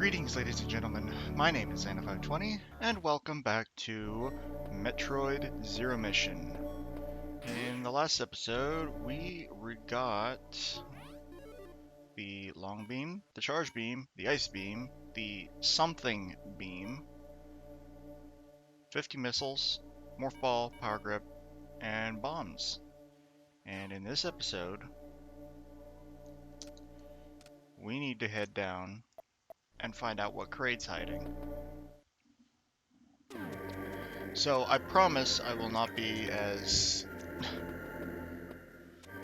Greetings, ladies and gentlemen. My name is Xana520, and welcome back to Metroid Zero Mission. In the last episode, we got the long beam, the charge beam, the ice beam, the something beam, 50 missiles, morph ball, power grip, and bombs. And in this episode, we need to head down and find out what Kraid's hiding. So I promise I will not be as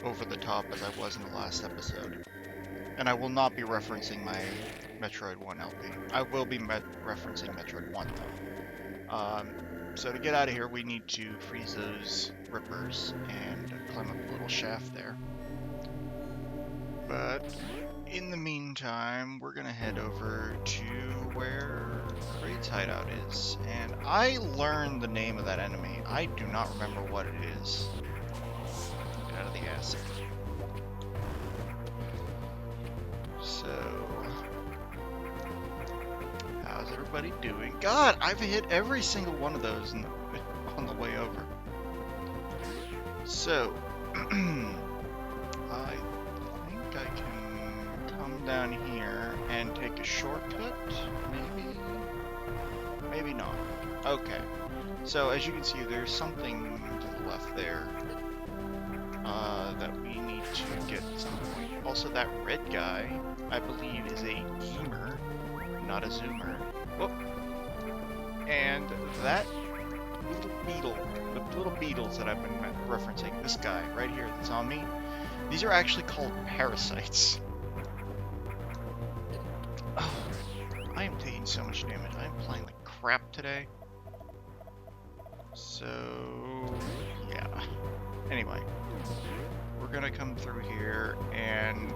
over the top as I was in the last episode. And I will not be referencing my Metroid 1 LP. I will be referencing Metroid 1 though. So to get out of here, we need to freeze those rippers and climb up a little shaft there. But in the meantime, we're gonna head over to where Kraid's hideout is. And I learned the name of that enemy. I do not remember what it is. Get out of the acid. So, how's everybody doing? God, I've hit every single one of those on the way over. So, I think I can come down here and take a shortcut, maybe? Maybe not. Okay. So, as you can see, there's something to the left there that we need to get at some point. Also, that red guy, I believe, is a gamer, not a zoomer. Whoop. And that little beetle, the little beetles that I've been referencing, this guy right here that's on me, these are actually called parasites. Oh, I am taking so much damage. I am playing like crap today. So, yeah. Anyway, we're gonna come through here, and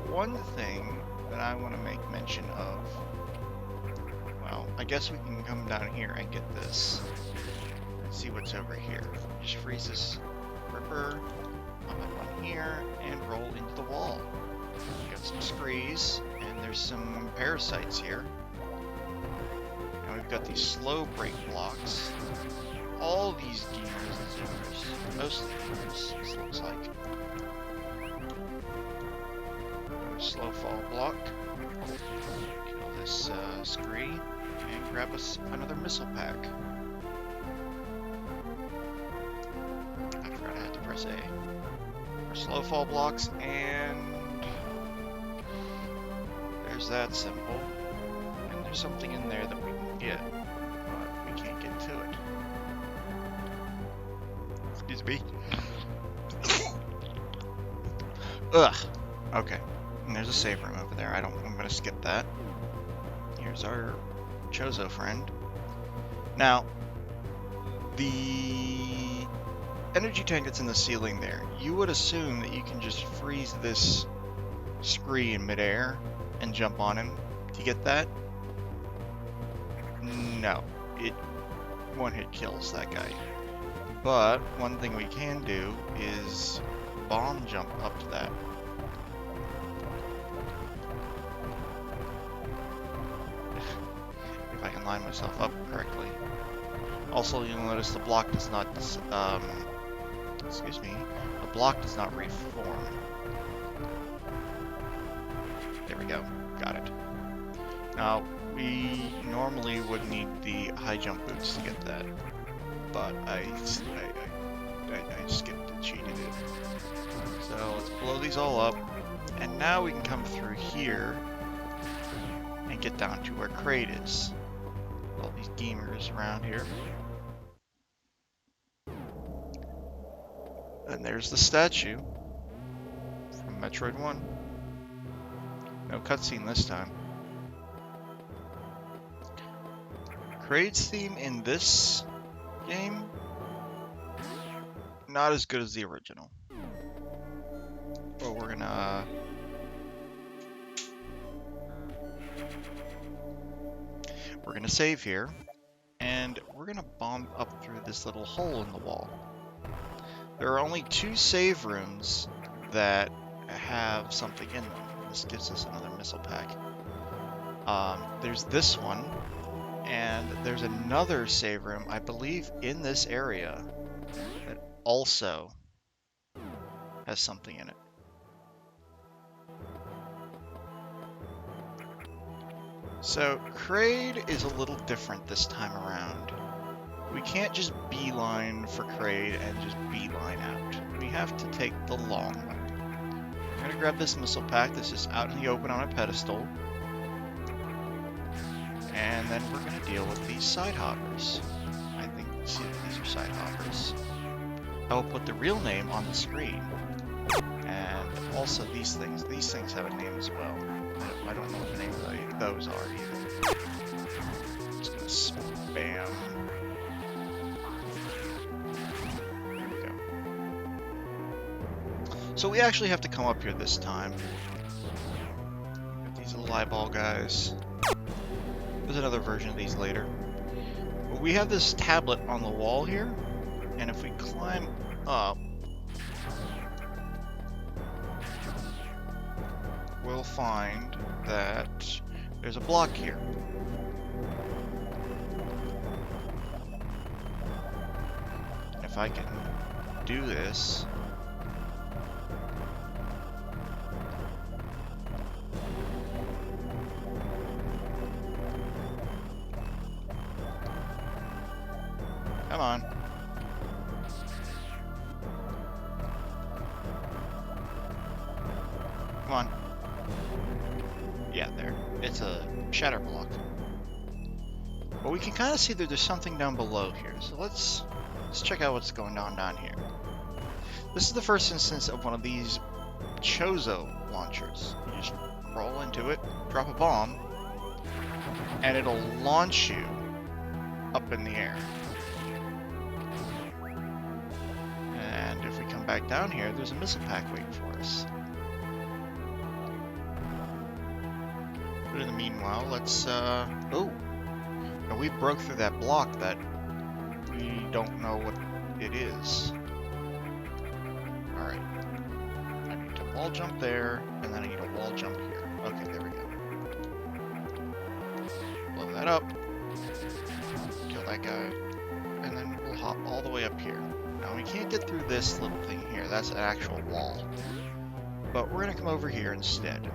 one thing that I want to make mention of, well, I guess we can come down here and get this and see what's over here. Just freeze this ripper, pop up on here, and roll into the wall. We got some screes, and there's some parasites here. And we've got these slow break blocks. All these gamers and zoomers, mostly gamers, this looks like. Slow fall block. Kill this scree and grab us another missile pack. I forgot I had to press A. Our slow fall blocks, and there's that symbol. And there's something in there that we can get, but we can't get to it. Excuse me. Ugh. Okay. And there's a save room over there. I'm gonna skip that. Here's our Chozo friend. Now, the energy tank that's in the ceiling there, you would assume that you can just freeze this scree in midair and jump on him to get that. No, it one-hit kills that guy. But one thing we can do is bomb jump up to that. If I can line myself up correctly. Also, you'll notice the block does not, excuse me, the block does not reform. There we go, got it. Now, we normally would need the high jump boots to get that, but I skipped and cheated it. So let's blow these all up, and now we can come through here and get down to where Kraid is. All these gamers around here. And there's the statue from Metroid 1. No cutscene this time. Kraid's theme in this game, not as good as the original. But we're gonna save here, and we're gonna bomb up through this little hole in the wall. There are only 2 save rooms that have something in them. This gives us another missile pack. There's this one, and there's another save room, I believe, in this area that also has something in it. So, Kraid is a little different this time around. We can't just beeline for Kraid and just beeline out. We have to take the long way. I'm gonna grab this missile pack that's just out in the open on a pedestal. And then we're gonna deal with these side hoppers. I think, see, these are side hoppers. I will put the real name on the screen. And also these things have a name as well. I don't know what the name of those are either. I'm just gonna spam. There we go. So we actually have to come up here this time. Got these little eyeball guys. There's another version of these later. But we have this tablet on the wall here, and if we climb up, we'll find that there's a block here. And if I can do this, come on. Come on. Yeah, there. It's a shatter block. But we can kind of see that there's something down below here. So let's check out what's going on down here. This is the first instance of one of these Chozo launchers. You just crawl into it, drop a bomb, and it'll launch you up in the air. And if we come back down here, there's a missile pack waiting for us. But in the meanwhile, let's, oh! Now we broke through that block that we don't know what it is. Alright. I need to wall jump there, and then I need a wall jump here. Okay, there we go. Blow that up. Kill that guy. And then we'll hop all the way up here. Now we can't get through this little thing here. That's an actual wall. But we're gonna come over here instead.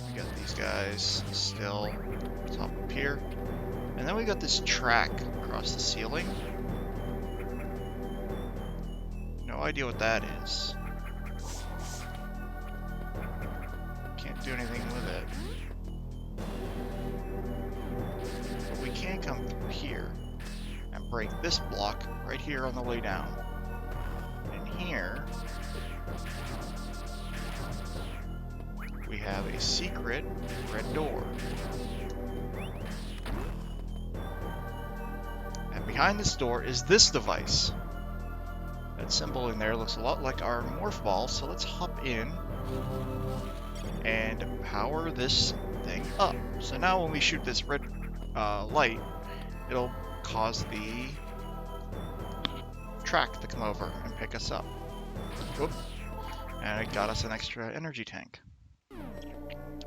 We got these guys still. Let's hop up here. And then we got this track across the ceiling. No idea what that is. Can't do anything with it. But we can come through here and break this block right here on the way down. And here we have a secret red door. And behind this door is this device. That symbol in there looks a lot like our morph ball, so let's hop in and power this thing up. So now when we shoot this red light, it'll cause the track to come over and pick us up. Whoop. And it got us an extra energy tank.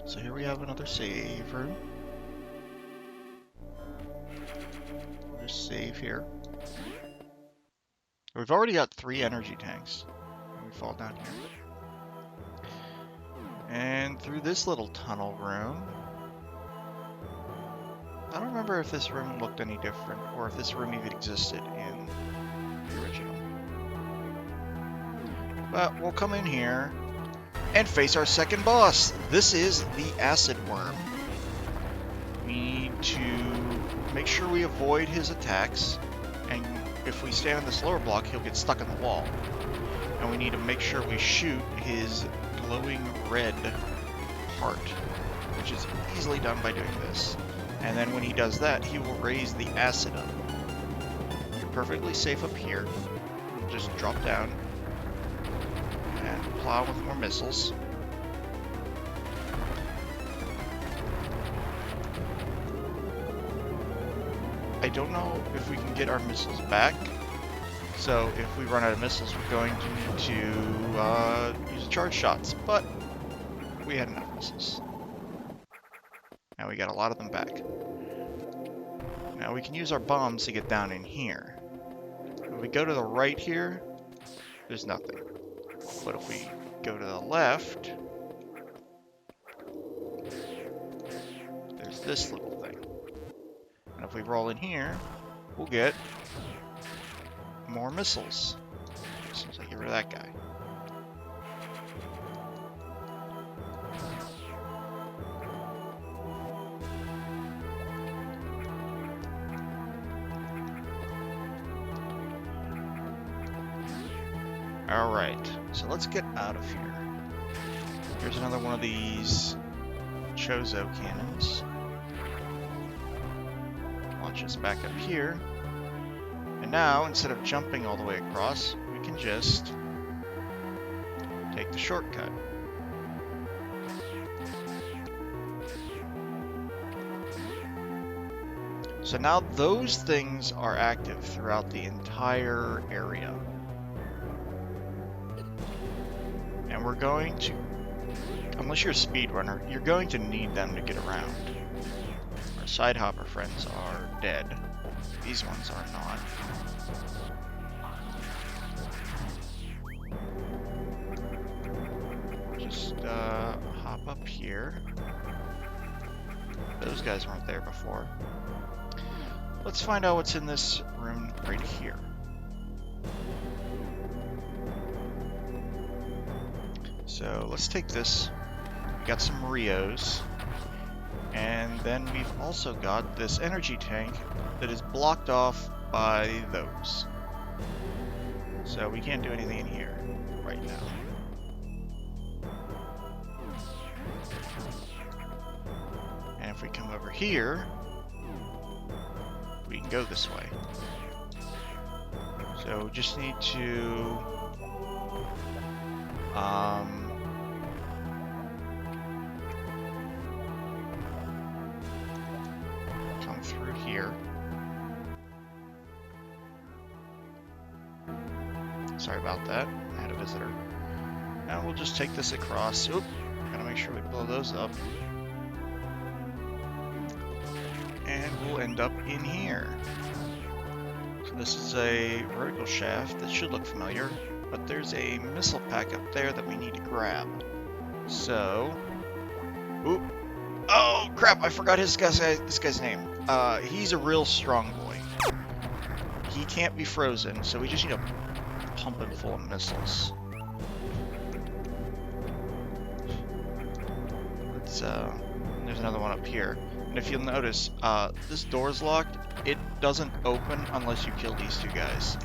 So here we have another save room. We'll just save here. We've already got 3 energy tanks. And we fall down here. And through this little tunnel room. I don't remember if this room looked any different, or if this room even existed in the original. But we'll come in here and face our second boss. This is the acid worm. We need to make sure we avoid his attacks, and if we stand on this lower block, he'll get stuck in the wall. And we need to make sure we shoot his glowing red heart, which is easily done by doing this. And then when he does that, he will raise the acid up. You're perfectly safe up here. We'll just drop down and plow with more missiles. I don't know if we can get our missiles back. So if we run out of missiles, we're going to need to use charge shots. But we had enough missiles. Now we got a lot of them back. Now we can use our bombs to get down in here. If we go to the right here, there's nothing. But if we go to the left, there's this little thing. And if we roll in here, we'll get more missiles. Seems like get rid of that guy. Alright, so let's get out of here. Here's another one of these Chozo cannons. Launch us back up here. And now, instead of jumping all the way across, we can just take the shortcut. So now those things are active throughout the entire area. And we're going to, unless you're a speedrunner, you're going to need them to get around. Our side hopper friends are dead. These ones are not. Just hop up here. Those guys weren't there before. Let's find out what's in this room right here. So let's take this. We got some Rios. And then we've also got this energy tank that is blocked off by those. So we can't do anything in here right now. And if we come over here, we can go this way. So we just need to come through here. Sorry about that. I had a visitor. Now we'll just take this across. Oop, gotta make sure we blow those up. And we'll end up in here. So this is a vertical shaft that should look familiar, but there's a missile pack up there that we need to grab. So, oop. Oh crap! I forgot this guy's name. He's a real strong boy. He can't be frozen, so we just need to pump him full of missiles. Let's. There's another one up here. And if you'll notice, this door's locked. It doesn't open unless you kill these two guys.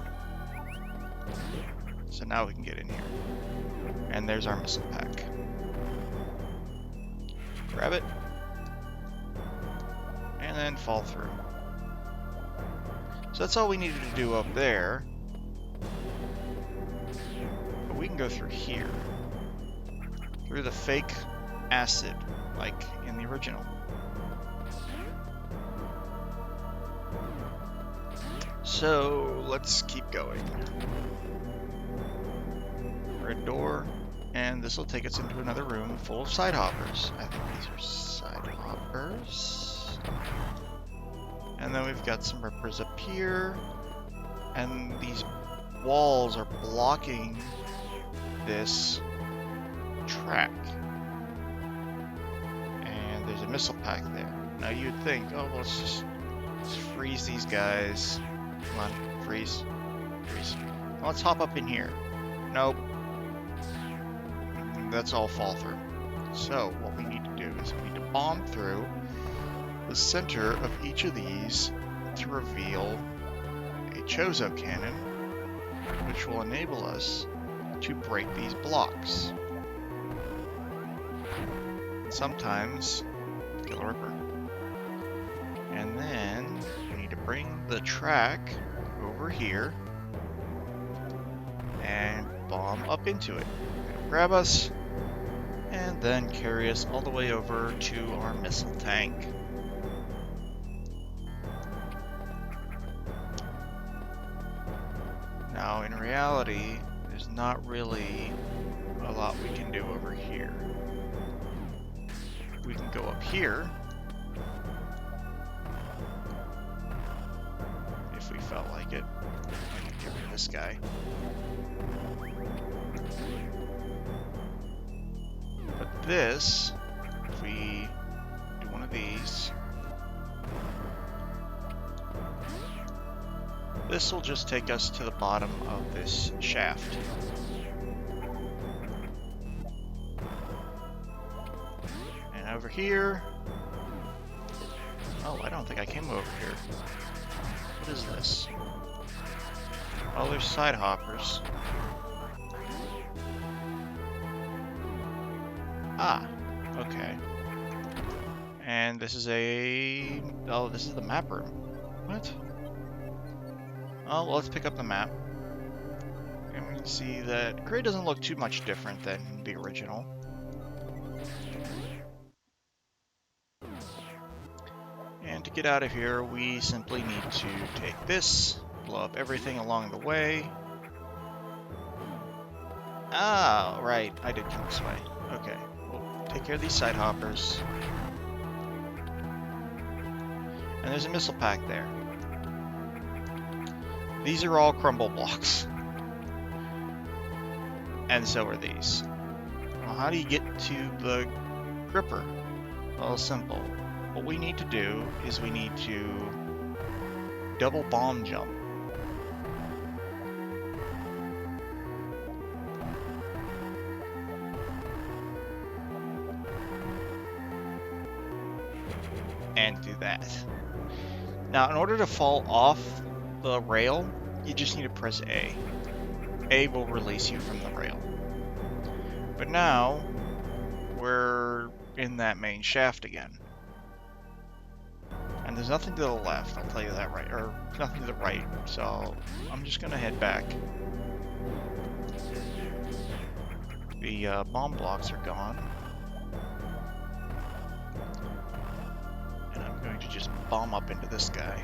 So now we can get in here. And there's our missile pack. Grab it. And then fall through. So that's all we needed to do up there. But we can go through here. Through the fake acid, like in the original. So let's keep going. Red door, and this will take us into another room full of side hoppers. I think these are side hoppers. And then we've got some rippers up here, and these walls are blocking this track. And there's a missile pack there. Now you'd think, oh, let's just freeze these guys. Come on, freeze. Freeze. Now let's hop up in here. Nope. That's all fall through. So what we need to do is we need to bomb through the center of each of these to reveal a Chozo Cannon, which will enable us to break these blocks. Sometimes kill a ripper. And then we need to bring the track over here and bomb up into it. It'll grab us and then carry us all the way over to our missile tank. Now in reality, there's not really a lot we can do over here. We can go up here felt like it. I can get rid of this guy. But this, if we do one of these, this will just take us to the bottom of this shaft. And over here, oh, I don't think I came over here. What is this? Oh, there's side hoppers. Ah, okay. And this is a... oh, this is the map room. What? Oh, well, let's pick up the map. And we can see that Kraid doesn't look too much different than the original. And to get out of here, we simply need to take this, blow up everything along the way. Ah, right, I did come this way. Okay, we'll take care of these side hoppers. And there's a missile pack there. These are all crumble blocks. And so are these. Well, how do you get to the gripper? Well, simple. What we need to do is we need to double bomb jump. And do that. Now, in order to fall off the rail, you just need to press A. A will release you from the rail. But now, we're in that main shaft again. And there's nothing to the left, I'll tell you that right, or nothing to the right, so I'm just gonna head back. The bomb blocks are gone. And I'm going to just bomb up into this guy.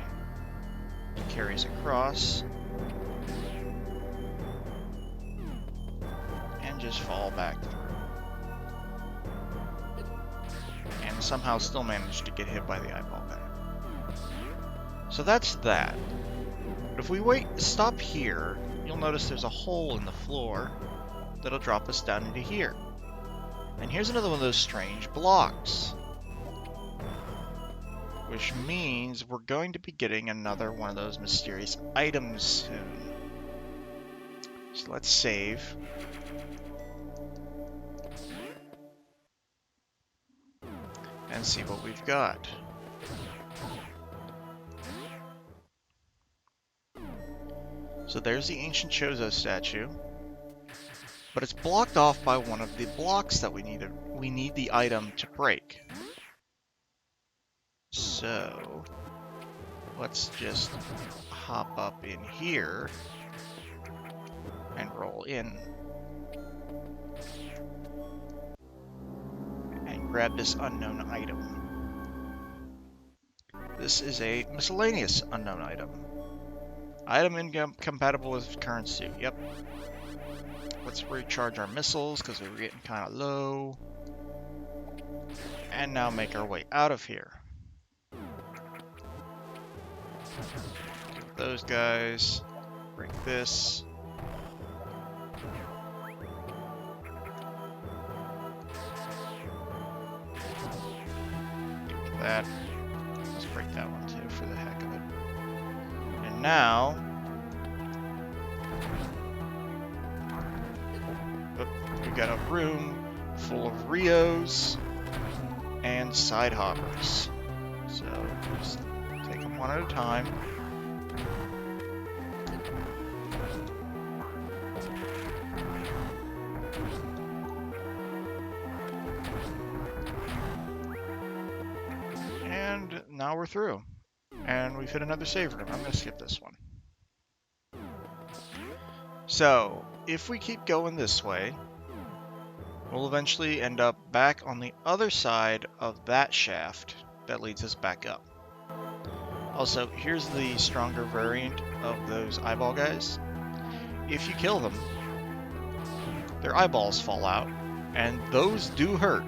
He carries across. And just fall back through. And somehow still manage to get hit by the eyeball guy. So that's that. But if we stop here, you'll notice there's a hole in the floor that'll drop us down into here. And here's another one of those strange blocks. Which means we're going to be getting another one of those mysterious items soon. So let's save. And see what we've got. So there's the ancient Chozo statue. But it's blocked off by one of the blocks that we need. We need the item to break. So let's just hop up in here and roll in. And grab this unknown item. This is a miscellaneous unknown item. Item incompatible with current suit. Yep. Let's recharge our missiles because we were getting kind of low. And now make our way out of here. Get those guys. Break this. Get that. Let's break that one too for the heck of it. And now, we got a room full of Rios and side hoppers. So just take them one at a time. And now we're through. And we've hit another save room. I'm going to skip this one. So, if we keep going this way, we'll eventually end up back on the other side of that shaft that leads us back up. Also, here's the stronger variant of those eyeball guys. If you kill them, their eyeballs fall out, and those do hurt.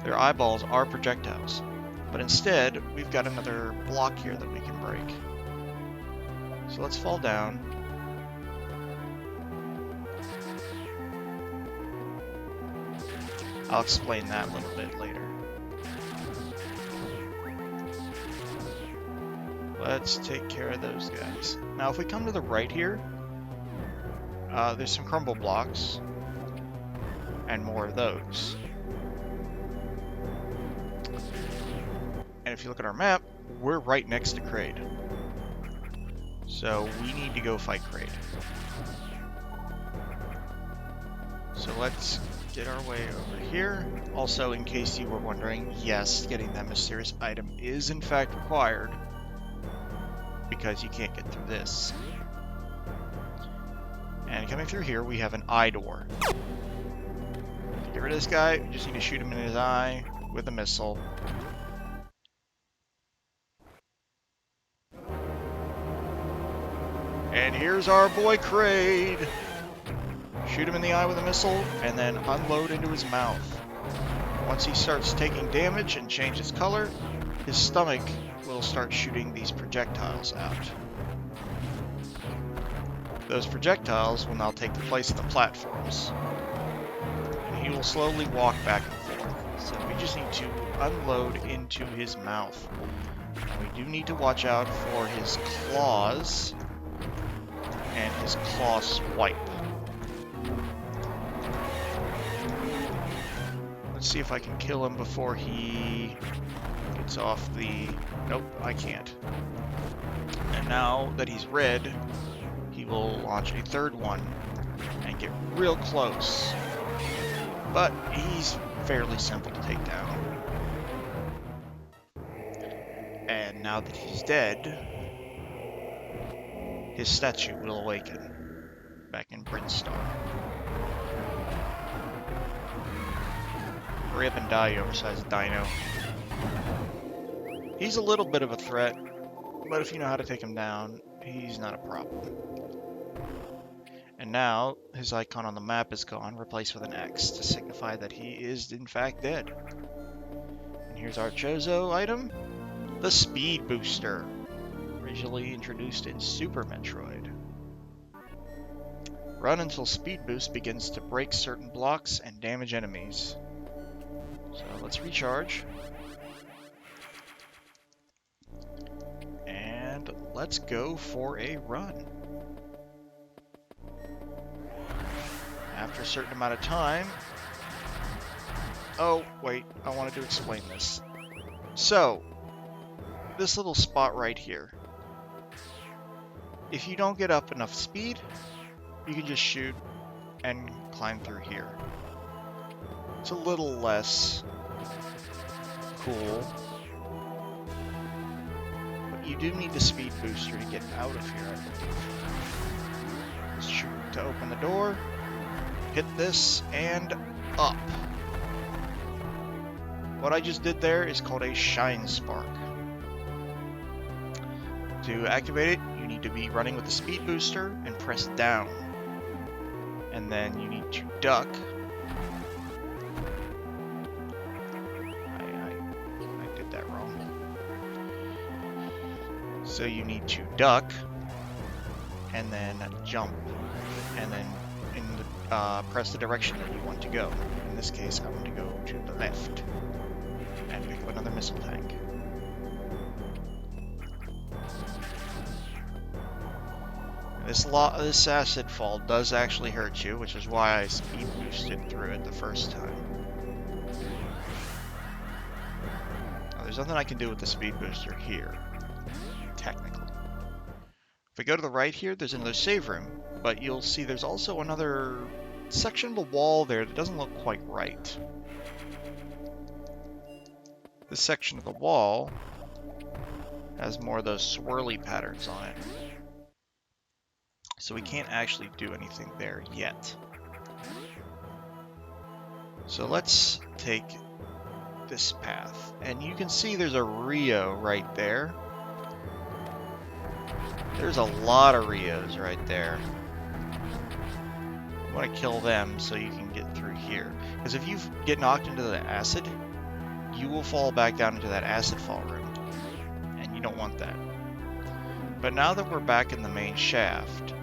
Their eyeballs are projectiles. But instead, we've got another block here that we can break. So let's fall down. I'll explain that a little bit later. Let's take care of those guys. Now if we come to the right here, there's some crumble blocks and more of those. And if you look at our map, we're right next to Kraid. So we need to go fight Kraid. So let's get our way over here. Also, in case you were wondering, yes, getting that mysterious item is in fact required, because you can't get through this. And coming through here, we have an eye door. To get rid of this guy, we just need to shoot him in his eye with a missile. And here's our boy Kraid. Shoot him in the eye with a missile, and then unload into his mouth. Once he starts taking damage and changes color, his stomach will start shooting these projectiles out. Those projectiles will now take the place of the platforms. And he will slowly walk back and forth. So we just need to unload into his mouth. We do need to watch out for his claws and his claw swipe. Let's see if I can kill him before he gets off the... Nope, I can't. And now that he's red, he will launch a third one and get real close. But he's fairly simple to take down. And now that he's dead, his statue will awaken back in Brinstar. Hurry up and die, you oversized dino. He's a little bit of a threat, but if you know how to take him down, he's not a problem. And now, his icon on the map is gone, replaced with an X to signify that he is in fact dead. And here's our Chozo item, the Speed Booster, originally introduced in Super Metroid. Run until Speed Boost begins to break certain blocks and damage enemies. So let's recharge. And let's go for a run. After a certain amount of time... Oh, wait, I wanted to explain this. So, this little spot right here. If you don't get up enough speed, you can just shoot and climb through here. It's a little less cool, but you do need the speed booster to get out of here, I believe. Let's shoot to open the door, hit this, and up. What I just did there is called a Shine Spark. To activate it, you need to be running with the speed booster and press down. And then you need to duck. I did that wrong. So you need to duck and then jump and then press the direction that you want to go. In this case, I want to go to the left and pick up another missile tank. This acid fall does actually hurt you, which is why I speed boosted through it the first time. Now, there's nothing I can do with the speed booster here, technically. If we go to the right here, there's another save room, but you'll see there's also another section of the wall there that doesn't look quite right. This section of the wall has more of those swirly patterns on it. So we can't actually do anything there yet. So let's take this path. And you can see there's a Rio right there. There's a lot of Rios right there. You want to kill them so you can get through here. Because if you get knocked into the acid, you will fall back down into that acid fall room. And you don't want that. But now that we're back in the main shaft,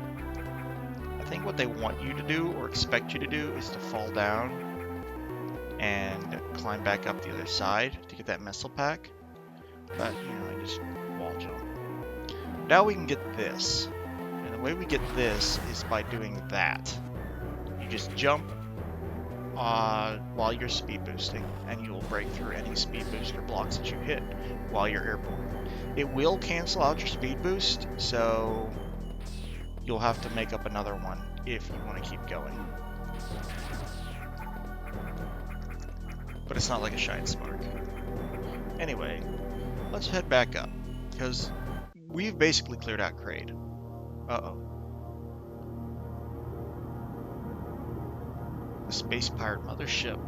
I think what they want you to do, or expect you to do, is to fall down and climb back up the other side to get that missile pack. But, you know, I just wall jump. Now we can get this. And the way we get this is by doing that. You just jump while you're speed boosting, and you will break through any speed booster blocks that you hit while you're airborne. It will cancel out your speed boost, so you'll have to make up another one if you want to keep going. But it's not like a Shine Spark. Anyway, let's head back up, because we've basically cleared out Kraid. Uh-oh. The Space Pirate Mothership.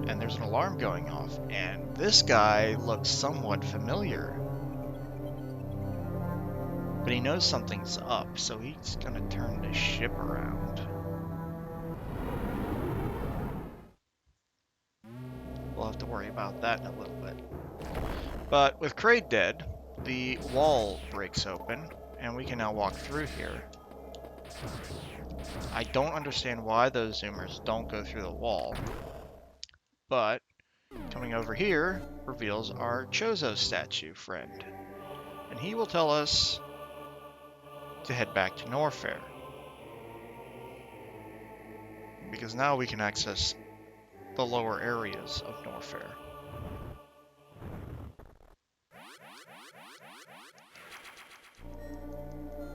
And there's an alarm going off, and this guy looks somewhat familiar. But he knows something's up, so he's gonna turn the ship around. We'll have to worry about that in a little bit. But with Kraid dead, the wall breaks open, and we can now walk through here. I don't understand why those zoomers don't go through the wall, but coming over here reveals our Chozo statue friend, and he will tell us to head back to Norfair, because now we can access the lower areas of Norfair.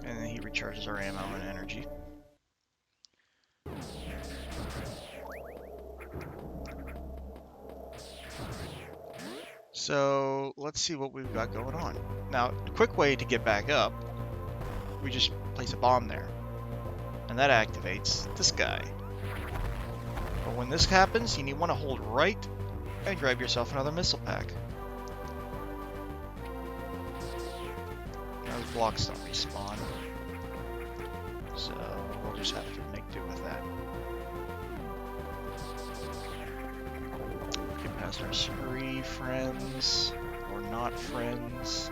And then he recharges our ammo and energy. So let's see what we've got going on. Now, the quick way to get back up, we just place a bomb there, and that activates this guy. But when this happens, you want to hold right and grab yourself another missile pack. Those blocks don't respawn, so we'll just have to make do with that. Get past our spree friends, or not friends.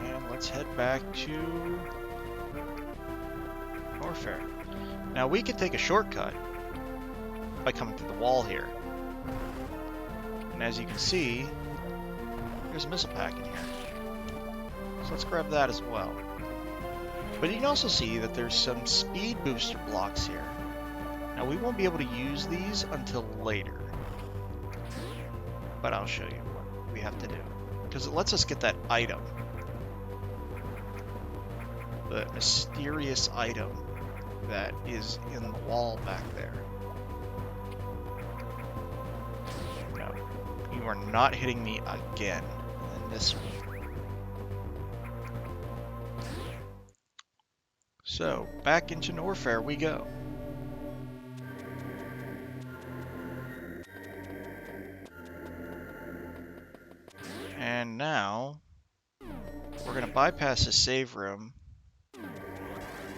And let's head back to Norfair. Now we can take a shortcut by coming through the wall here. And as you can see, there's a missile pack in here. So let's grab that as well. But you can also see that there's some speed booster blocks here. Now we won't be able to use these until later, but I'll show you what we have to do, because it lets us get that item. The mysterious item that is in the wall back there. No, you are not hitting me again in this one. So, back into Norfair we go. And now, we're going to bypass the save room,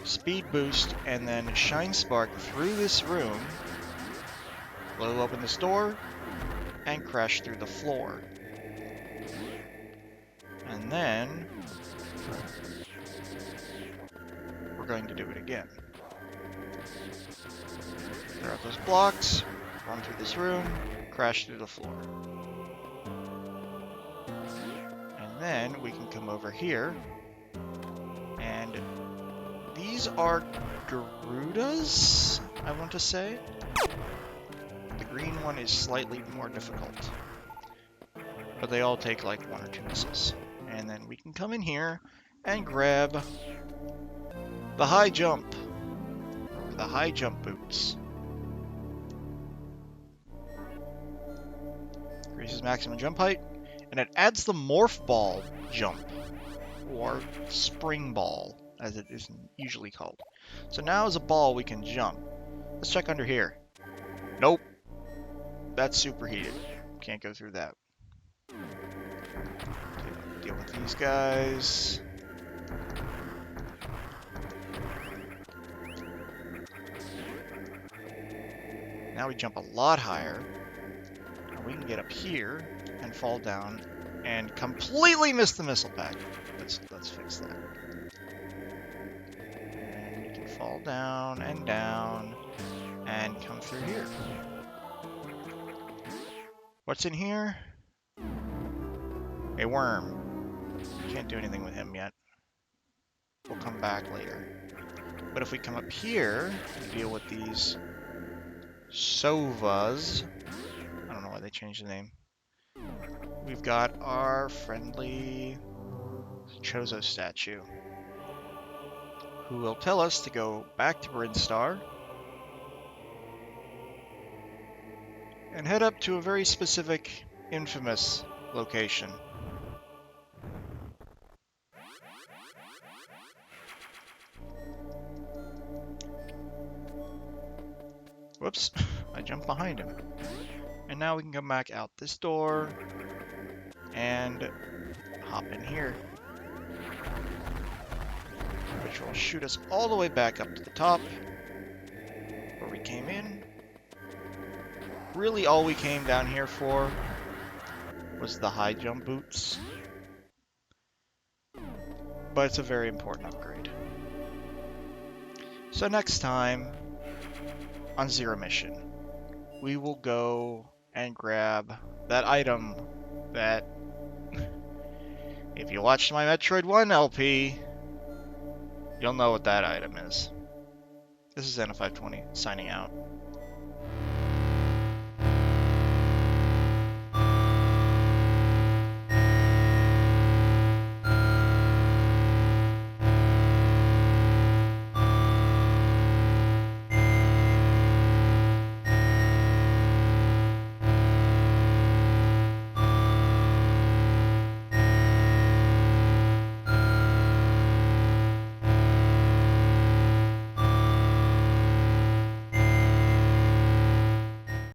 speed boost, and then shine spark through this room, blow open this door, and crash through the floor. And then, we're going to do it again. Clear out those blocks, run through this room, crash through the floor. And then we can come over here, and these are Garudas, I want to say. The green one is slightly more difficult, but they all take like 1 or 2 missiles. And then we can come in here and grab the high jump, or the high jump boots. Increases maximum jump height, and it adds the morph ball jump, or spring ball, as it is usually called. So now as a ball we can jump. Let's check under here. Nope. That's superheated. Can't go through that. Deal with these guys. Now we jump a lot higher. And we can get up here and fall down and completely miss the missile pack. Let's fix that. And we can fall down and come through here. What's in here? A worm. Can't do anything with him yet. We'll come back later. But if we come up here and deal with these Sovas, I don't know why they changed the name. We've got our friendly Chozo statue, who will tell us to go back to Brinstar and head up to a very specific, infamous location. Whoops, I jumped behind him. And now we can come back out this door and hop in here, which will shoot us all the way back up to the top where we came in. Really all we came down here for was the high jump boots, but it's a very important upgrade. So next time on Zero Mission, we will go and grab that item that, if you watched my Metroid 1 LP, you'll know what that item is. This is N520 signing out.